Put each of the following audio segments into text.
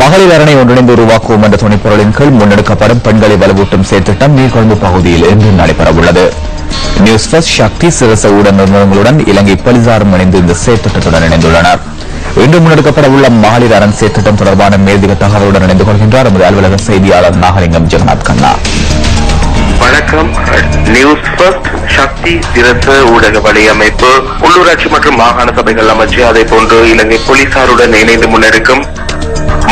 மகளிர் அரணை ஒன்றிணைந்து உருவாக்குவோம் என்ற துணைப்பொருளின் கீழ் முன்னெடுக்கப்படும் பெண்களை வலுவூட்டும் செயற்திட்டம் நீர்கொழும்பு பகுதியில் இன்று நடைபெறவுள்ளது. நியூஸ் ஃபர்ஸ்ட், சக்தி, சிரச ஊடக நிறுவனங்களுடன் இலங்கை போலீசாரும் இணைந்து இந்த செயற்திட்டத்துடன் இணைந்துள்ளனர். இன்று முன்னெடுக்கப்பட உள்ள மகளிர் அரண் செயற்திட்டம் தொடர்பான மேலதிக தகவலுடன் இணைந்து கொள்கின்றார் எமது அலுவலக செய்தியாளர் நாகலிங்கம் ஜெகநாத் கண்ணா. வணக்கம். நியூஸ் ஃபர்ஸ்ட், சக்தி, சிரச ஊடக வலையமைப்பு, உள்ளூராட்சி மற்றும் மாகாண சபைகள் அமைச்சு, அதே போன்று இலங்கை போலீசாருடன் இணைந்து முன்னெடுக்கும்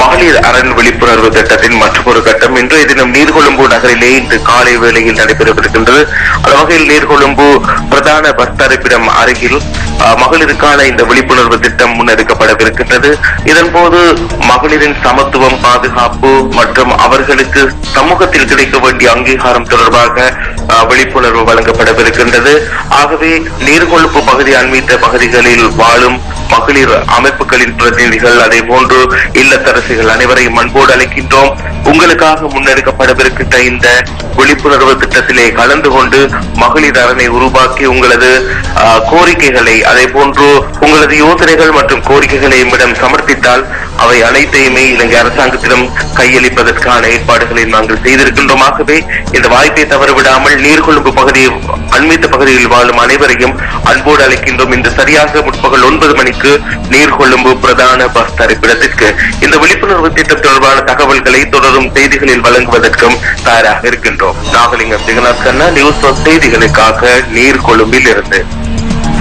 மகளிர் அரண் விழிப்புணர்வு திட்டத்தின் மற்றொரு கட்டம் இன்றைய தினம் நீர்கொழும்பு நகரிலே இன்று காலை வேளையில் நடைபெறவிருக்கின்றது. அந்த வகையில் நீர்கொழும்பு பிரதான பஸ் தரிப்பிடம் அருகில் மகளிருக்கான இந்த விழிப்புணர்வு திட்டம் முன்னெடுக்கப்படவிருக்கின்றது. இதன்போது மகளிரின் சமத்துவம், பாதுகாப்பு மற்றும் அவர்களுக்கு சமூகத்தில் கிடைக்க வேண்டிய அங்கீகாரம் தொடர்பாக விழிப்புணர்வு வழங்கப்படவிருக்கின்றது. ஆகவே நீர்கொழும்பு பகுதி அண்மித்த பகுதிகளில் வாழும் மகளிர் அமைப்புகளின் பிரதிநிதிகள், அதே போன்று இல்லத்தரசிகள் அனைவரையும் அன்போடு அழைக்கின்றோம். உங்களுக்காக முன்னெடுக்கப்படவிருக்கின்ற இந்த விழிப்புணர்வு திட்டத்திலே கலந்து கொண்டு மகளிர் அரணை உருவாக்கி உங்களது கோரிக்கைகளை, அதே போன்று உங்களது யோசனைகள் மற்றும் கோரிக்கைகளை நம்மிடம் சமர்ப்பித்தால் அவை அனைத்தையுமே இலங்கை அரசாங்கத்திடம் கையளிப்பதற்கான ஏற்பாடுகளை நாங்கள் செய்திருக்கின்றோம். ஆகவே இந்த வாய்ப்பை தவறவிடாமல் நீர்கொழும்பு பகுதியை அண்மித்த பகுதியில் வாழும் அனைவரையும் அன்போடு அழைக்கின்றோம். இந்த சரியாக முற்பகல் 9 மணிக்கு நீர்கொழும்பு பிரதான பஸ் தரிப்பிடத்திற்கு இந்த விழிப்புணர்வு திட்டம் தொடர்பான தகவல்களை தொடரும் செய்திகளில் வழங்குவதற்கும் தயாராக இருக்கின்றோம். நாகலிங்கம் ஜெகநாத் கண்ணா, நியூஸ் செய்திகளுக்காக நீர்கொழும்பில் இருந்து.